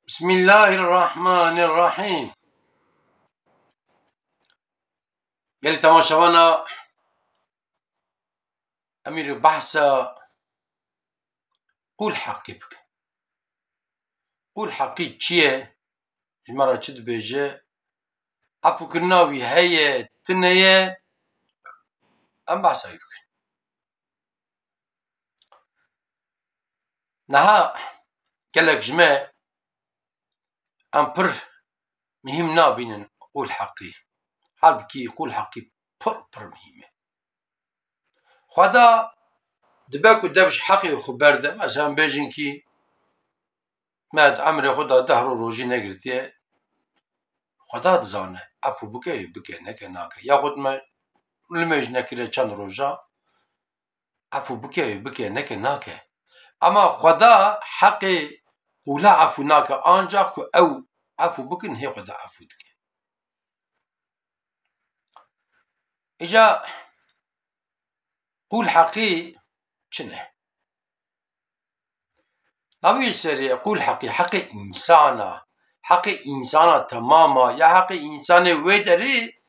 بسم الله الرحمن الرحيم. قال تماشاوانا امير بحثا قول حقي بك. قول حقي چیه؟ جمرا چد بيجي عفو كرناوي هي تنية ام بحثا بك. نها قالك جماع ام پر مهم نابين قول حقي. حال بكي قول حقي پر مهمة. خدا دباكو دبش حقي وخبر ده مثلا بيجين كي ماد عمري خدا دهر روجي نقرتيه خدا دزانه عفو بكي نكه ناكه ياخد ما المج نكره چند روجا عفو بكي نكه ناكه اما خدا حقي ولا عفو ناكه انجا او عفو بكن هي خدا عفو دكه اجا قول حقي چنه نبي سري قول حقي إنسانا تماما يا حقي إنسان ويدري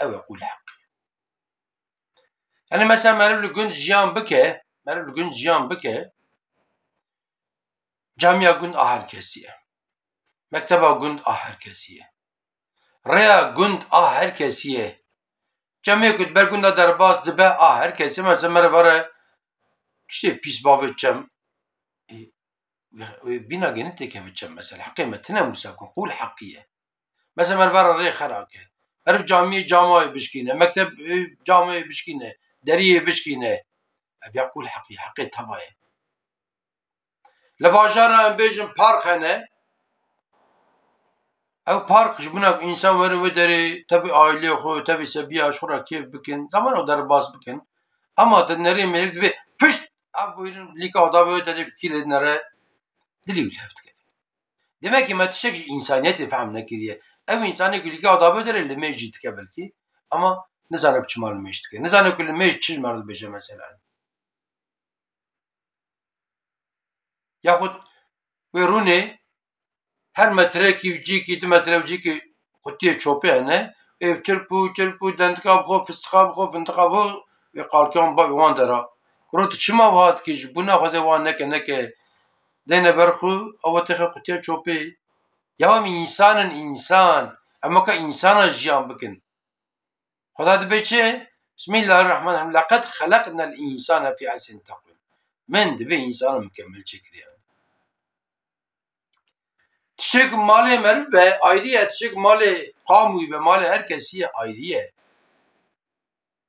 أو يقول حقي. يعني مثلا مرب لقند جيان بكه جامعة قند آخر كسية مكتبة قند آخر كسية ريا قند آخر كسية جامعة قند برقند درباس دبا آخر كسية مثلا مرب وره تشتي بيس باوه جم بينا جنتك في الجم مثلا حقي متنا مساكن قول حقية مثلا مربرا ري خراكه عرف جامعة بشكينه مكتب جامعة بشكينه دريه بشكينه ابي اقول حقي تبايه لباجارا ام بيجن بارخنه او بارك جبنا انسان ورو دري تبي عائله خو تبي سبيا شورا كيف بكن زمان در باز بكن اما تنري ملك بي فش ابوين ليكا دا دري بكيل نره دلي ولفت كده demek ki ما تشك انسانيت فهمنا كده او انساني كل ليكا دا دري اللي ما يجي تكبلكي اما نزانه بچمال مشتك نزانه كل ما يجي مرض بيجي مثلا ياخد ويروني her metrekî cîkî du metre cîkî xutiyê çopê hene ev çirpû dendika bixwe fistixan bixwe fintiqa bixwe wê qalkiyan ba wan dera kuro tu çima wiha dikî ji bûna Xwedê wan neke dêne ber xwe ew texe xutiya çopê ya em însanin însan em weka însanan jiyan bikin Xweda dibe çi Bismillahirrahmanirrahîm leqed xeleqnel însane fî ehseni teqwîm min dibe însanan mükemmel çekiriye تشك مالي مربى ayrıya تشك مالي قاموي به مالي herkesiye ayrıya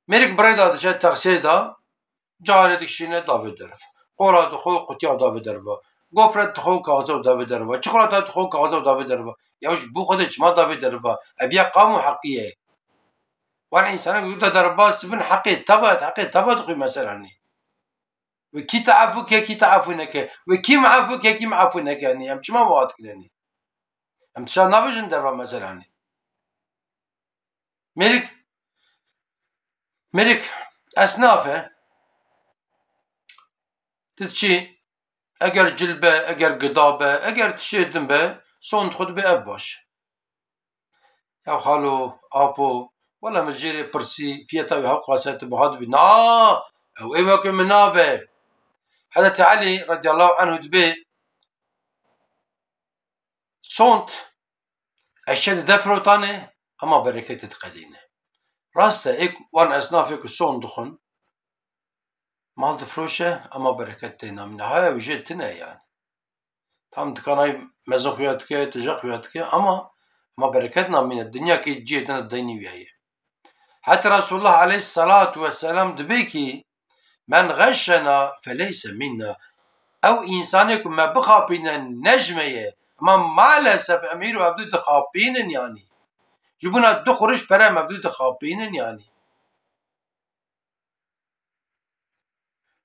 Merik breda dışa taksida cahre dikşine davet derf qora dxo qutiya davet derva gofret dxo kağıza davet derva çikolata dxo kağıza davet derva ya bu kadar çma davet derva eviya qamu haqiye wan insana yuda derbas bin haqi tabat dxo mesela hani ve ki ta'afu neke ve kim afu neke yani hem çma vaat kileni هم تشان نافجن دربا مثلا ملك اسنافه تتشي اگر جلبه اگر قدابه اگر تشيدن به صون خود به اف باش يا خالو ابو ولا مجيري برسي فيتا وحق قاسات بهاد بنا او ايوك منابه حضرت علي رضي الله عنه دبي صونت الشد دفروتانه اما بركة تقدينه راسته ايك وان اصناف ايك صون دخن مال دفروشه اما بركة تينا من هاي وجدتنا يعني tam dikkanay mezun xuyatke tijak xuyatke ama bereketna min الدنيا كي تجيتنا الديني وياي حتى رسول الله عليه الصلاة والسلام دبيكي من غشنا فليس منا او انسانكم ما بخابين النجمية ما مالسف امير وابدو تخابين يعني جبونا دخرج برا مبدو تخابين يعني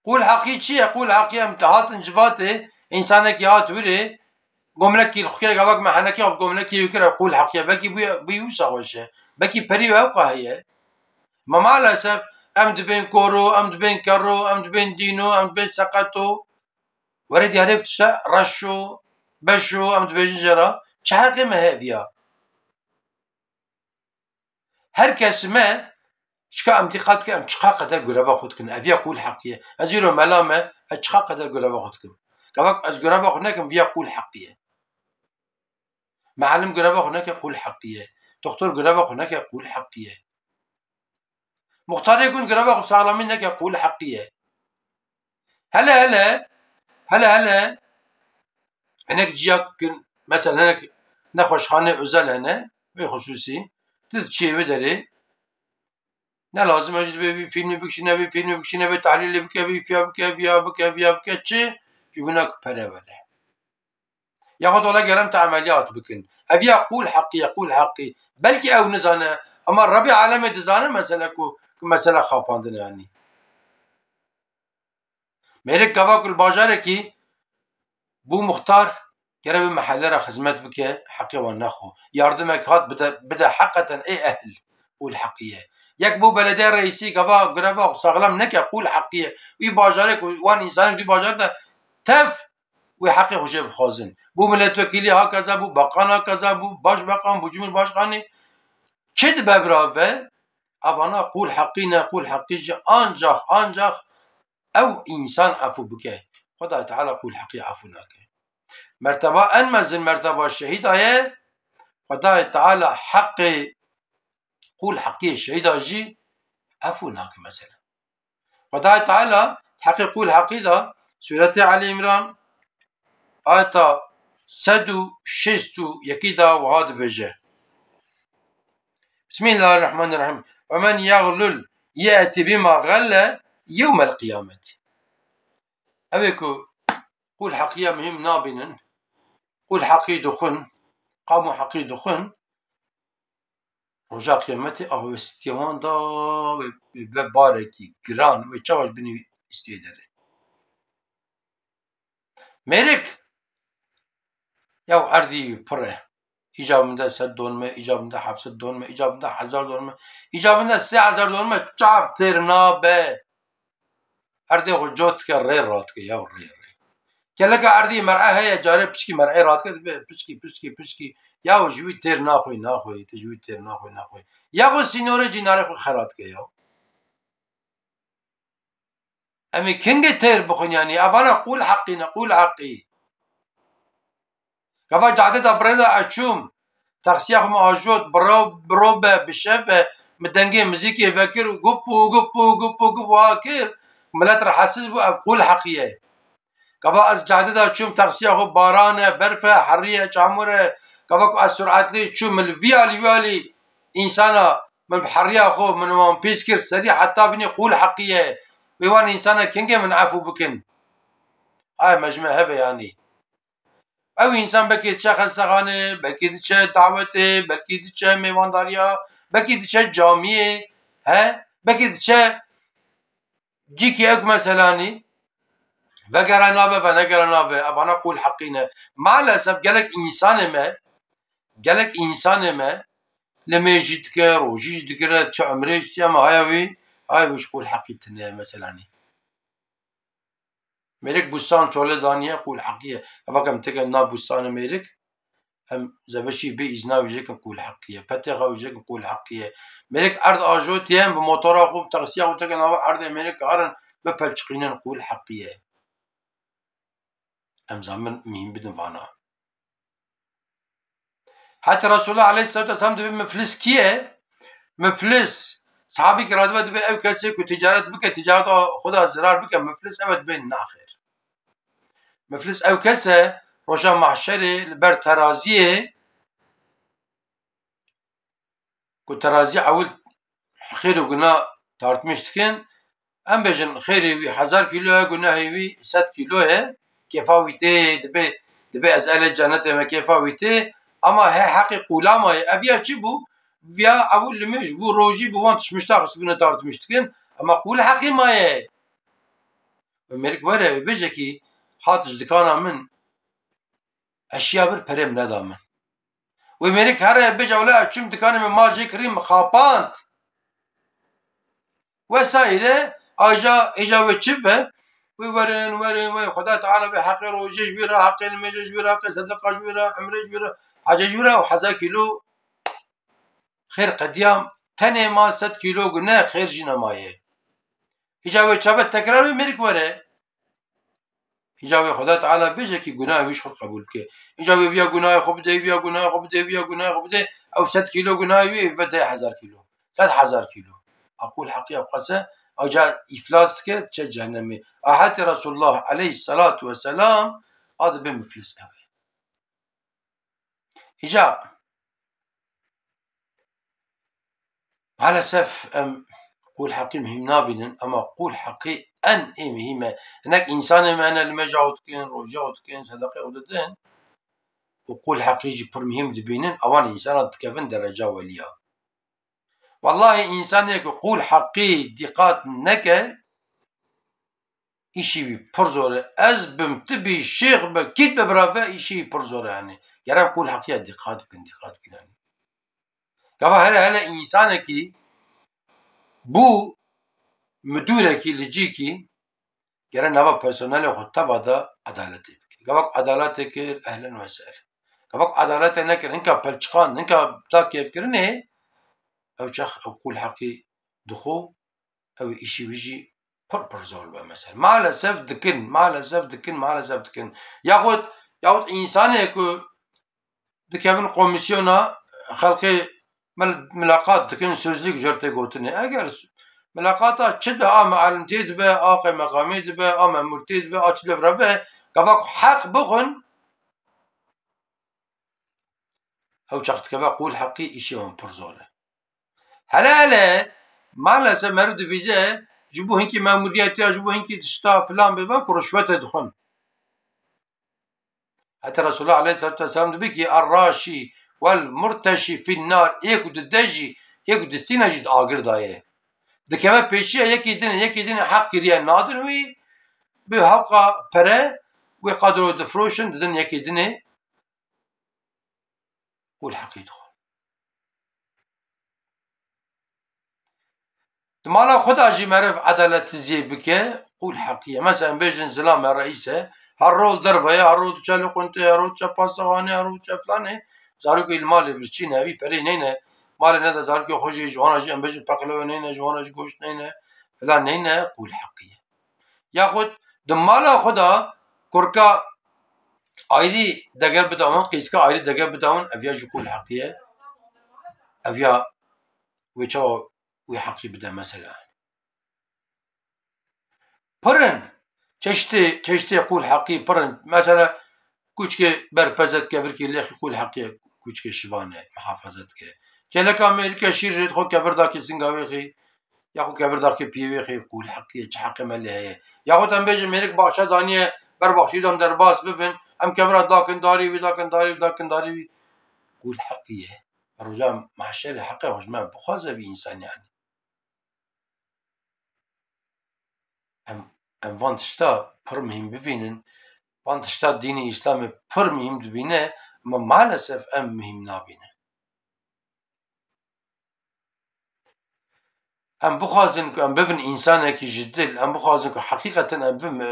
قول حقي چي قول حقي امتحات انجباتي انسانك يهات وري قوملكي الخير قبك ما حنكي قوملكي يكره قول حقي بكي بيوسا وشه بكي بري وابقى هي ما مالسف ام دبين كورو ام دبين كرو ام دبين دينو ام دبين سقطو ورد يهرب تشا رشو بشو ام دبیجن جرا چه حقی مه هفیا هر کس ما شكا ام دقت كم شقا قدر قرابة خودكن افيا قول حقية ازيرو ملامة اشقا قدر قرابة خودكن كواك از قرابة خودناكم فيا قول حقية معلم قرابة خودناك قول حقية دكتور قرابة خودناك قول حقية مختار يكون قرابة خود ساغلامين ناك قول حقية هلا هناك جياك مثلا هناك نخوش خانة عزل هنا بخصوصي تدشي بدري نه لازم اجد بی فیلم بکشینه به تحلیل بکه فيها چه جبناك پره وله ياخد والله قرمت عمليات بكن ابي اقول حقي بلكي او نزانه اما ربي عالم دزانه مثلا كو مثلا خاپاندن يعني ميرك كواك الباجاره كي بو مختار قرب محله را خدمت بكه حقي ونخو ياردمك هات بدا حقا اي اهل قول حقيه یک بو بلده رئیسی گوا گربا ساغلام نکه قول حقیه وی باجاره وان انسان دی باجاره ده تف وی حقی خوشه بخوازن بو ملت وکیلی ها کذا بو باقان ها کذا بو باش باقان بو جمهور باشخانی چه ده ببراوه اوانا قول حقی نه قول حقی جه آنجاخ او انسان عفو بکه خدا تعالی قول حقی عفو نکه مرتبه انمزن مرتبه شهید آیه خدا تعالی حق قول حقي الشهيد أجي عفو هناك مثلا خدای تعالى حق قول حقي ده سورة علي عمران آية 106 يكيدا وهذا بجه بسم الله الرحمن الرحيم ومن يغلل يأتي بما غل يوم القيامة أبيكو قول حقية مهم نابنا قول حقي دخن قاموا حقي دخن رجا قیامتی آهوستیان دا و بارکی گران و چاوش بینی استیداره میرک یا اردی پره ایجابنده 100 دونمه ایجابنده 700 دونمه ایجابنده 1000 دونمه ایجابنده 3000 دونمه چاف ترنابه اردی خو جوت که ری رات که یا ری کله که اردی مرعه هیا جاره پشکی مرعه رات که پشکی یا جوی تر ناخوی تجوی تر ناخوی یا گو سینوره جیناره خو خرات که یا امی کنگ تر بخون یعنی اولا قول حقی کفا جعده دا برده اچوم تخصیه خو آجود برو بشف مدنگی موزیکی فکر و گپو هاکر ملت را حسیز بو اف قول حقیه کفا از جعده دا چوم تخصیه خو بارانه برفه حریه چاموره كفاك السرعات لي تشوف من الفيالي انسانا من بحريه اخو من وان بيسكر سريع حتى بني قول حقيه ويوان انسانا كينجا من عفو بكن هاي مجمع هبه يعني او انسان بكي تشا خسغانه بلكي تشا دعوته بلكي تشا ميوان داريا بلكي تشا جامعه ها بلكي تشا جيكي اك مثلاني وقرنابه ونقرنابه ابانا قول حقينا مع الاسف قالك انسان ما لما يجد كر وجيج دكرة شو عمريش تيام هاي وش قول حقيقتنا مثلا ميرك بستان شغله دانية قول حقيقة أبا كم تكن نا بستان ميرك هم زبشي بي إزنا وجيك قول حقيقة فتغا وجيك قول حقيقة ميرك أرض آجو تيام بموتورا خوب تغسيا وتكن أرض ميرك أرن ببلشقين قول حقيقة هم زمن مهم بدن فانا حتى رسول الله عليه الصلاة والسلام دبي مفلس كيه مفلس صحابي كرادوا دبي أو كسي كتجارة بك تجارة خدا زرار بك مفلس أبد بين ناخر مفلس أو كسي رجع معشري البر ترازيه كترازي أول خير وقنا تارتمشتكن أم بجن خيري 1000 كيلو قنا هيوي 7 كيلو كيفاويتي دبي أسأل الجنة ما كيفاويتي اما هي حقي قولا ما ابيا چی بو ويا اول لمش بو روجي بو وانتش مشتاق سبنا تارتمشتكن اما قول حقي ما هي امريك وره بيجي حاطش دكانا من اشياء بر بريم ندامن وامريك هره بيجي ولا چم دكان من ماجي كريم خابانت وسائل اجا وچفه وورن ورن و خدا تعالى بحق روجي جبيرا حق المجي جبيرا صدقة جبيرا عمري جبيرا حاجة جبيرا وحزا كيلو خير قديام تنه ما 100 كيلو قلنا خير جينا مايه هجاوي شابت تكرار ملك وره هجاوي خدا تعالى بيجي كي قناه ويش خد قبول كي هجاوي بيا قناه خب دي بيا قناه خب دي بيا قناه خب دي او 100 كيلو قناه وي فدا 1000 كيلو 1000 كيلو اقول حقيقة قصة او جاء افلاس كي جهنمي احد رسول الله عليه الصلاة والسلام هذا بمفلس قوي هجا على سف قول حقي مهم نابن اما قول حقي ان اي مهمه هناك انسان ما انا لما جاوت كين روجاوت كين صدقه وددن وقول حقي جي بر مهم دبينن اوان انسان تكفن درجه وليا والله انسان يك قول حقي دقات نك işi bir porzore ez bim tibi şeyh be kit be brave işi porzore yani yarab kul hakikat dikkat bin yani kava hele insana ki bu müdüreki liciki gere nava personel xwe tevada edaletê bike. Gavak edaletê kir ehlen ve sehlen. Gavak edaletê nekir hinka pelçiqan hinka ta kêfkirinê ew çax ew qul heqî dixwe ew ê îşî wî jî pir zor be mesela. Maalesef dikin. Yaxud însanê ku dikevin komisyona xelkê mülaqat dikin sözlük jî tê gotinê. Eger ملاقاتا چه ده معلمتی دبه آقای مقامی دبه مامورتی دبه چه دبه به گفت حق بخون او چخت که قول حقی ایشی هم پرزوره هلا مالسه مرد بیزه جبو هنکی ماموریتی جبو هنکی تشتا فلان ببن رشوت دخون حتى رسول الله عليه الصلاة والسلام دبه کی الراشی والمرتشی فی النار ایکو دجی ایکو دستینا جید آگر دایه دکمه پیشیه یکی دین حق کریه نادر وی به حقا پره و قدر و دفروشن ددن یکی دینه قول حقی دخون دمالا خدا جی معرف عدالت سیزی بکه قول حقیه مثلا بیجن زلام رئیسه هر رول دربایه هر رول چلو قنته هر رول چه پاسوانه هر رول چه فلانه زارو که المال برچی نوی پری نینه مال نه زارو که خوشی جوانا جی بیجن پقلو نینه جوانا جی گوشت نینه فلان نینه قول حقیه یا خود دمالا خدا کرکا آیری دگر بداون قیسکا آیری دگر بداون اویا جکول حقیه اویا ویچا وی حقی بده مثلا پرن چشتی قول حقی پرن مثلا کوچکه برپزت که برکی لیخی قول حقی کوچکه شوانه محافظت که چلک امریکا شیر جد خود که بردا که سنگاوی خی یا خود که بردا که پیوی خی قول حقیه چه حقی ملیه یا خود هم بیجم امریک باشه دانیه بر باشیدم در باس بفن هم كبرة داكن داري وي قول حقية الرجال محشر حقه وجماعة بخازة بإنسان يعني ام وانتشتا پر مهم ببینن وانتشتا دين إسلامي پر مهم دبينه اما مالسف ام مهم نابينه ام بخازن که ام ببین انسانکی جدل ام بخازن که حقیقتا ام ببین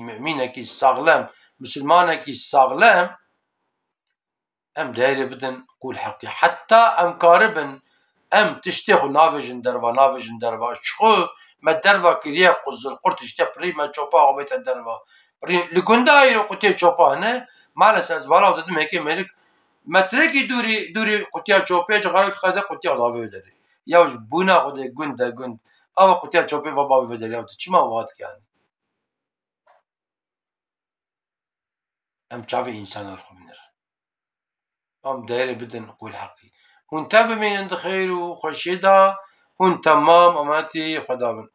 مؤمنکی ساغلم مسلمانکی ساغلم ام دايره بدن قول حقي حتى ام كاربن ام تشتيخ نافجن دربا شخو ما دربا كريه قزل قرت اشتي بري ما چوبا وبيت دربا بري لكنداي قتي چوبا هنا مالس از بالا ددم هيك ملك متركي دوري قتي چوبا جغارت خدا قتي داوي دري يا بونا خد گند او قتي چوبا بابا بدري او چما وات كان ام چاوي انسان الخمنر ام دايره بدن قول حقي وانت بمين عند خير وخشيدا وانت تمام اماتي خدا